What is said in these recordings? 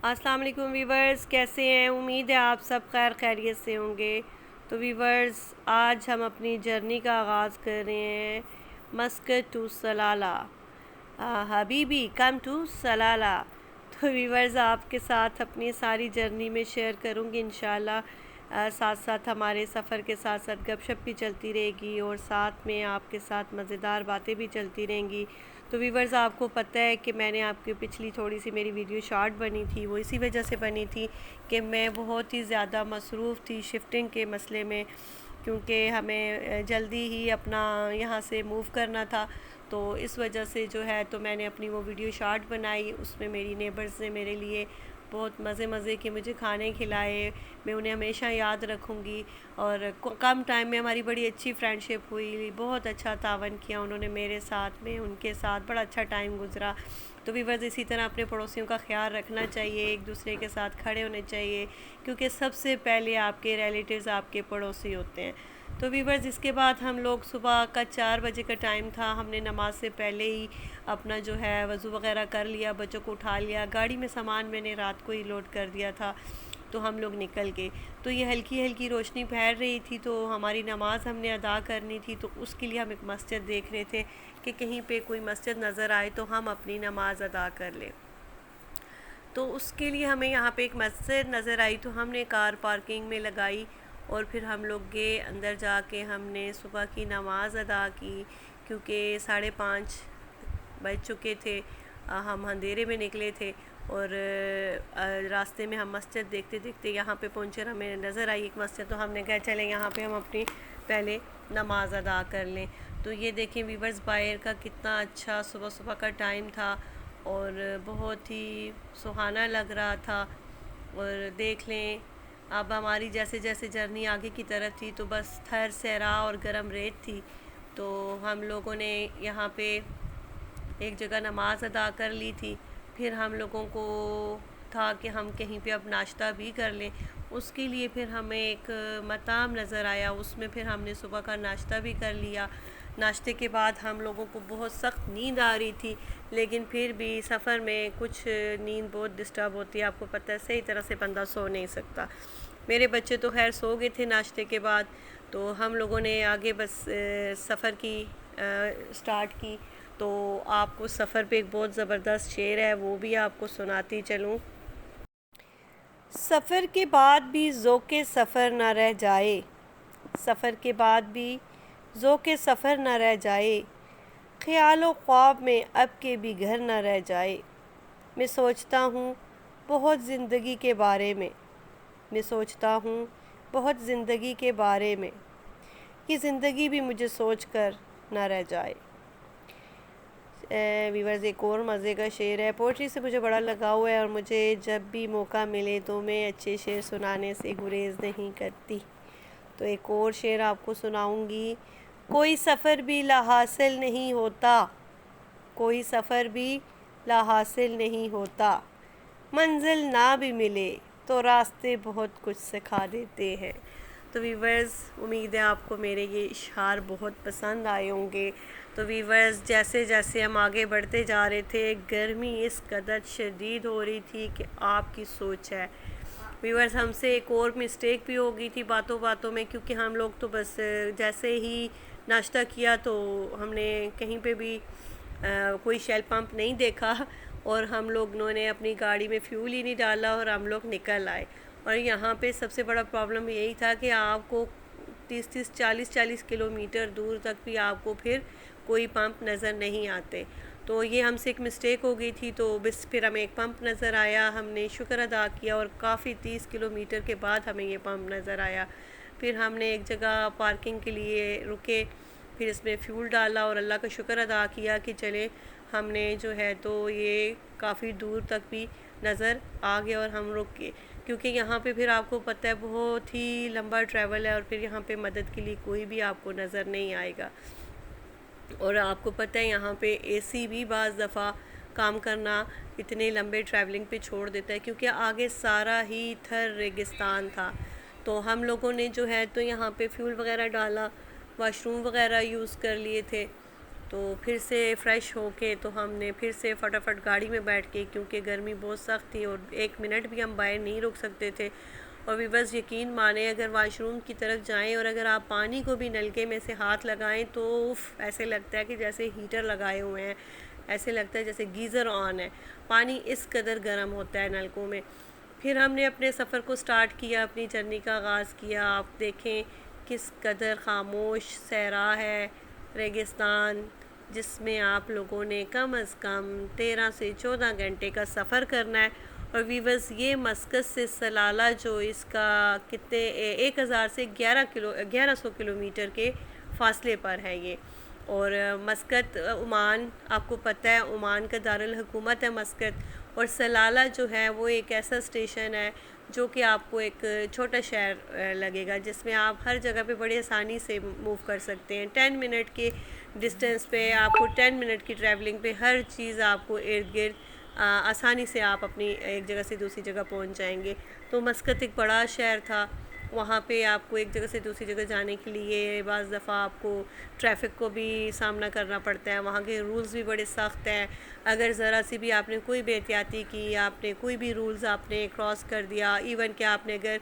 السلام علیکم ویورز، کیسے ہیں؟ امید ہے آپ سب خیر خیریت سے ہوں گے۔ تو ویورز، آج ہم اپنی جرنی کا آغاز کر رہے ہیں مسقط ٹو سلالہ۔ حبیبی کم ٹو سلالہ۔ تو ویورز، آپ کے ساتھ اپنی ساری جرنی میں شیئر کروں گی انشاءاللہ۔ ساتھ ساتھ ہمارے سفر کے ساتھ ساتھ گپ شپ بھی چلتی رہے گی اور ساتھ میں آپ کے ساتھ مزیدار باتیں بھی چلتی رہیں گی۔ تو ویورز، آپ کو پتہ ہے کہ میں نے آپ کی پچھلی تھوڑی سی میری ویڈیو شارٹ بنی تھی، وہ اسی وجہ سے بنی تھی کہ میں بہت ہی زیادہ مصروف تھی شفٹنگ کے مسئلے میں، کیونکہ ہمیں جلدی ہی اپنا یہاں سے موو کرنا تھا۔ تو اس وجہ سے جو ہے تو میں نے اپنی وہ ویڈیو شارٹ بنائی، اس میں میری نیبرز نے میرے لیے بہت مزے کے مجھے کھانے کھلائے، میں انہیں ہمیشہ یاد رکھوں گی۔ اور کم ٹائم میں ہماری بڑی اچھی فرینڈشپ ہوئی، بہت اچھا تعاون کیا انہوں نے میرے ساتھ، میں ان کے ساتھ بڑا اچھا ٹائم گزرا۔ تو ویورز، اسی طرح اپنے پڑوسیوں کا خیال رکھنا چاہیے، ایک دوسرے کے ساتھ کھڑے ہونے چاہیے، کیونکہ سب سے پہلے آپ کے ریلیٹیوز آپ کے پڑوسی ہوتے ہیں۔ تو ویورز، اس کے بعد ہم لوگ صبح کا 4 بجے کا ٹائم تھا، ہم نے نماز سے پہلے ہی اپنا جو ہے وضو وغیرہ کر لیا، بچوں کو اٹھا لیا، گاڑی میں سامان میں نے رات کو ہی لوڈ کر دیا تھا، تو ہم لوگ نکل گئے۔ تو یہ ہلکی ہلکی روشنی پھیل رہی تھی، تو ہماری نماز ہم نے ادا کرنی تھی، تو اس کے لیے ہم ایک مسجد دیکھ رہے تھے کہ کہیں پہ کوئی مسجد نظر آئے تو ہم اپنی نماز ادا کر لیں۔ تو اس کے لیے ہمیں یہاں پہ ایک مسجد نظر آئی، تو ہم نے کار پارکنگ میں لگائی اور پھر ہم لوگ گئے اندر، جا کے ہم نے صبح کی نماز ادا کی، کیونکہ 5:30 بج چکے تھے، ہم اندھیرے میں نکلے تھے، اور راستے میں ہم مسجد دیکھتے دیکھتے یہاں پہ پہنچے، ہمیں نظر آئی ایک مسجد، تو ہم نے کہا چلیں یہاں پہ ہم اپنی پہلے نماز ادا کر لیں۔ تو یہ دیکھیں ویورز، باہر کا کتنا اچھا صبح صبح کا ٹائم تھا اور بہت ہی سہانا لگ رہا تھا۔ اور دیکھ لیں اب ہماری جیسے جیسے جرنی آگے کی طرف تھی تو بس تھر صحرا اور گرم ریت تھی، تو ہم لوگوں نے یہاں پہ ایک جگہ نماز ادا کر لی تھی، پھر ہم لوگوں کو تھا کہ ہم کہیں پہ اب ناشتہ بھی کر لیں۔ اس کے لیے پھر ہمیں ایک مطعم نظر آیا، اس میں پھر ہم نے صبح کا ناشتہ بھی کر لیا۔ ناشتے کے بعد ہم لوگوں کو بہت سخت نیند آ رہی تھی، لیکن پھر بھی سفر میں کچھ نیند بہت ڈسٹرب ہوتی ہے، آپ کو پتہ ہے صحیح طرح سے بندہ سو نہیں سکتا۔ میرے بچے تو خیر سو گئے تھے ناشتے کے بعد، تو ہم لوگوں نے آگے بس سفر کی سٹارٹ کی۔ تو آپ کو سفر پہ ایک بہت زبردست شعر ہے، وہ بھی آپ کو سناتی چلوں۔ سفر کے بعد بھی ذوق سفر نہ رہ جائے، سفر کے بعد بھی ذوق سفر نہ رہ جائے، خیال و خواب میں اب کے بھی گھر نہ رہ جائے۔ میں سوچتا ہوں بہت زندگی کے بارے میں، میں سوچتا ہوں بہت زندگی کے بارے میں، یہ زندگی بھی مجھے سوچ کر نہ رہ جائے۔ ویورز، ایک اور مزے کا شعر ہے، پوئٹری سے مجھے بڑا لگاؤ ہے اور مجھے جب بھی موقع ملے تو میں اچھے شعر سنانے سے گریز نہیں کرتی۔ تو ایک اور شعر آپ کو سناؤں گی۔ کوئی سفر بھی لا حاصل نہیں ہوتا، کوئی سفر بھی لا حاصل نہیں ہوتا، منزل نہ بھی ملے تو راستے بہت کچھ سکھا دیتے ہیں۔ تو ویورز، امید ہے آپ کو میرے یہ اشعار بہت پسند آئے ہوں گے۔ تو ویورز، جیسے جیسے ہم آگے بڑھتے جا رہے تھے، گرمی اس قدر شدید ہو رہی تھی کہ آپ کی سوچ ہے۔ ویورز، ہم سے ایک اور مسٹیک بھی ہو گئی تھی باتوں باتوں میں، کیونکہ ہم لوگ تو بس جیسے ہی ناشتہ کیا تو ہم نے کہیں پہ بھی کوئی شیل پمپ نہیں دیکھا، اور ہم لوگوں نے اپنی گاڑی میں فیول ہی نہیں ڈالا اور ہم لوگ نکل آئے۔ اور یہاں پہ سب سے بڑا پرابلم یہی تھا کہ آپ کو 40 کلومیٹر دور تک بھی آپ کو پھر کوئی پمپ نظر نہیں آتے۔ تو یہ ہم سے ایک مسٹیک ہو گئی تھی، تو بس پھر ہمیں ایک پمپ نظر آیا، ہم نے شکر ادا کیا، اور کافی 30 کلومیٹر کے بعد ہمیں یہ پمپ نظر آیا۔ پھر ہم نے ایک جگہ پارکنگ کے لیے رکے، پھر اس میں فیول ڈالا اور اللہ کا شکر ادا کیا کہ چلے ہم نے جو ہے تو یہ کافی دور تک بھی نظر آ گیا اور ہم رک گئے، کیونکہ یہاں پہ پھر آپ کو پتہ ہے بہت ہی لمبا ٹریول ہے، اور پھر یہاں پہ مدد کے لیے کوئی بھی آپ کو نظر نہیں آئے گا۔ اور آپ کو پتہ ہے یہاں پہ اے سی بھی بعض دفعہ کام کرنا اتنے لمبے ٹریولنگ پہ چھوڑ دیتا ہے، کیونکہ آگے سارا ہی تھر ریگستان تھا۔ تو ہم لوگوں نے جو ہے تو یہاں پہ فیول وغیرہ ڈالا، واش روم وغیرہ یوز کر لیے تھے، تو پھر سے فریش ہو کے تو ہم نے پھر سے فٹافٹ گاڑی میں بیٹھ کے، کیونکہ گرمی بہت سخت تھی اور 1 منٹ بھی ہم باہر نہیں رک سکتے تھے، اور بھی بس یقین مانیں اگر واش روم کی طرف جائیں اور اگر آپ پانی کو بھی نلکے میں سے ہاتھ لگائیں تو ایسے لگتا ہے کہ جیسے ہیٹر لگائے ہوئے ہیں، ایسے لگتا ہے جیسے گیزر آن ہے، پانی اس قدر گرم ہوتا ہے نلکوں میں۔ پھر ہم نے اپنے سفر کو سٹارٹ کیا، اپنی جرنی کا آغاز کیا۔ آپ دیکھیں کس قدر خاموش صحرا ہے، ریگستان، جس میں آپ لوگوں نے کم از کم 13 سے 14 گھنٹے کا سفر کرنا ہے۔ اور ویورز یہ مسقط سے سلالہ جو اس کا کتنے 1000 سے 1100 کلومیٹر کے فاصلے پر ہے یہ، اور مسقط عمان، آپ کو پتہ ہے عمان کا دارالحکومت ہے مسقط، اور سلالہ جو ہے وہ ایک ایسا اسٹیشن ہے جو کہ آپ کو ایک چھوٹا شہر لگے گا، جس میں آپ ہر جگہ پہ بڑی آسانی سے موو کر سکتے ہیں۔ 10 منٹ کے ڈسٹینس پہ آپ کو 10 منٹ کی ٹریولنگ پہ ہر چیز آپ کو ارد گرد آسانی سے آپ اپنی ایک جگہ سے دوسری جگہ پہنچ جائیں گے۔ تو مسقط ایک بڑا شہر تھا، وہاں پہ آپ کو ایک جگہ سے دوسری جگہ جانے کے لیے بعض دفعہ آپ کو ٹریفک کو بھی سامنا کرنا پڑتا ہے، وہاں کے رولز بھی بڑے سخت ہیں۔ اگر ذرا سی بھی آپ نے کوئی بے احتیاطی کی، آپ نے کوئی بھی رولز آپ نے کراس کر دیا، ایون کہ آپ نے اگر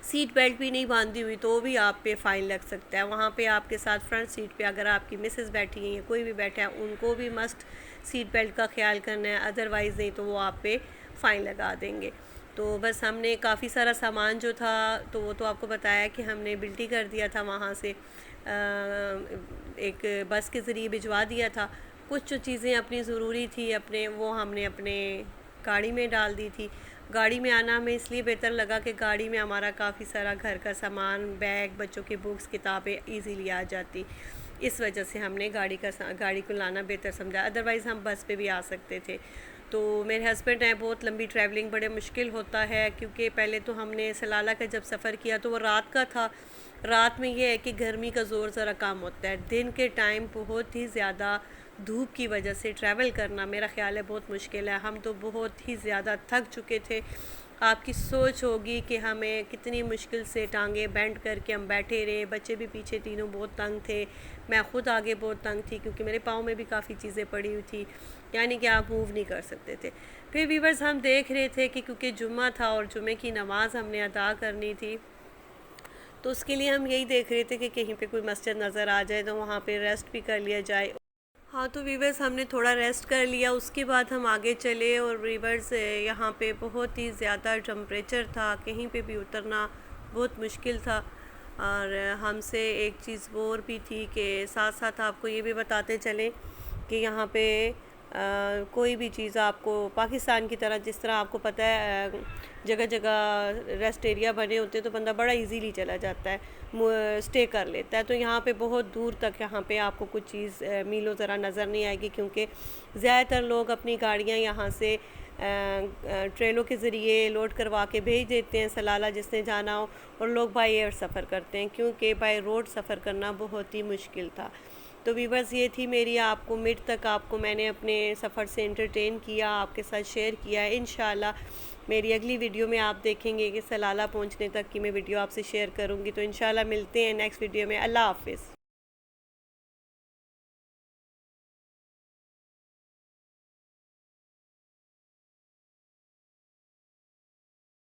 سیٹ بیلٹ بھی نہیں باندھی ہوئی تو بھی آپ پہ فائن لگ سکتا ہے۔ وہاں پہ آپ کے ساتھ فرنٹ سیٹ پہ اگر آپ کی مسز بیٹھی ہیں یا کوئی بھی بیٹھا ہے، ان کو بھی مسٹ سیٹ بیلٹ کا خیال کرنا ہے، ادروائز نہیں تو وہ آپ پہ فائن لگا دیں گے۔ تو بس ہم نے کافی سارا سامان جو تھا تو وہ تو آپ کو بتایا کہ ہم نے بلٹی کر دیا تھا، وہاں سے ایک بس کے ذریعے بھجوا دیا تھا۔ کچھ جو چیزیں اپنی ضروری تھی وہ ہم نے اپنے گاڑی میں ڈال دی تھی۔ گاڑی میں آنا ہمیں اس لیے بہتر لگا کہ گاڑی میں ہمارا کافی سارا گھر کا سامان، بیگ، بچوں کی بکس، کتابیں ایزیلی آ جاتی، اس وجہ سے ہم نے گاڑی کو لانا بہتر سمجھا، ادروائز ہم بس پہ بھی آ سکتے تھے۔ تو میرے ہسبینڈ ہیں، بہت لمبی ٹریولنگ بڑے مشکل ہوتا ہے، کیونکہ پہلے تو ہم نے سلالہ کا جب سفر کیا تو وہ رات کا تھا۔ رات میں یہ ہے کہ گرمی کا زور ذرا کم ہوتا ہے، دن کے ٹائم بہت ہی زیادہ دھوپ کی وجہ سے ٹریول کرنا میرا خیال ہے بہت مشکل ہے۔ ہم تو بہت ہی زیادہ تھک چکے تھے، آپ کی سوچ ہوگی کہ ہمیں کتنی مشکل سے ٹانگیں بینڈ کر کے ہم بیٹھے رہے، بچے بھی پیچھے تینوں بہت تنگ تھے، میں خود آگے بہت تنگ تھی کیونکہ میرے پاؤں میں بھی کافی چیزیں پڑی ہوئی تھی، یعنی کہ آپ موو نہیں کر سکتے تھے۔ پھر ویورز ہم دیکھ رہے تھے کہ کیونکہ جمعہ تھا اور جمعے کی نماز ہم نے ادا کرنی تھی، تو اس کے لیے ہم یہی دیکھ رہے تھے کہ کہیں پہ کوئی مسجد نظر آ جائے تو وہاں پہ ریسٹ بھی کر لیا جائے۔ ہاں تو ویورز ہم نے تھوڑا ریسٹ کر لیا، اس کے بعد ہم آگے چلے، اور ویورز یہاں پہ بہت ہی زیادہ ٹمپریچر تھا، کہیں پہ بھی اترنا بہت مشکل تھا۔ اور ہم سے ایک چیز وہ اور بھی تھی کہ ساتھ ساتھ آپ کو یہ بھی بتاتے چلیں کہ یہاں پہ کوئی بھی چیز آپ کو پاکستان کی طرح، جس طرح آپ کو پتہ ہے جگہ جگہ ریسٹ ایریا بنے ہوتے ہیں تو بندہ بڑا ایزیلی چلا جاتا ہے، اسٹے کر لیتا ہے، تو یہاں پہ بہت دور تک یہاں پہ آپ کو کچھ چیز میلوں ذرا نظر نہیں آئے گی، کیونکہ زیادہ تر لوگ اپنی گاڑیاں یہاں سے ٹریلوں کے ذریعے لوڈ کروا کے بھیج دیتے ہیں سلالہ جس نے جانا ہو، اور لوگ بائی ایئر سفر کرتے ہیں کیونکہ بائی روڈ سفر کرنا بہت ہی مشکل تھا۔ تو ویورز یہ تھی میری آپ کو مڈ تک آپ کو میں نے اپنے سفر سے انٹرٹین کیا، آپ کے ساتھ شیئر کیا۔ انشاءاللہ میری اگلی ویڈیو میں آپ دیکھیں گے کہ سلالہ پہنچنے تک کی میں ویڈیو آپ سے شیئر کروں گی، تو انشاءاللہ ملتے ہیں نیکسٹ ویڈیو میں۔ اللہ حافظ۔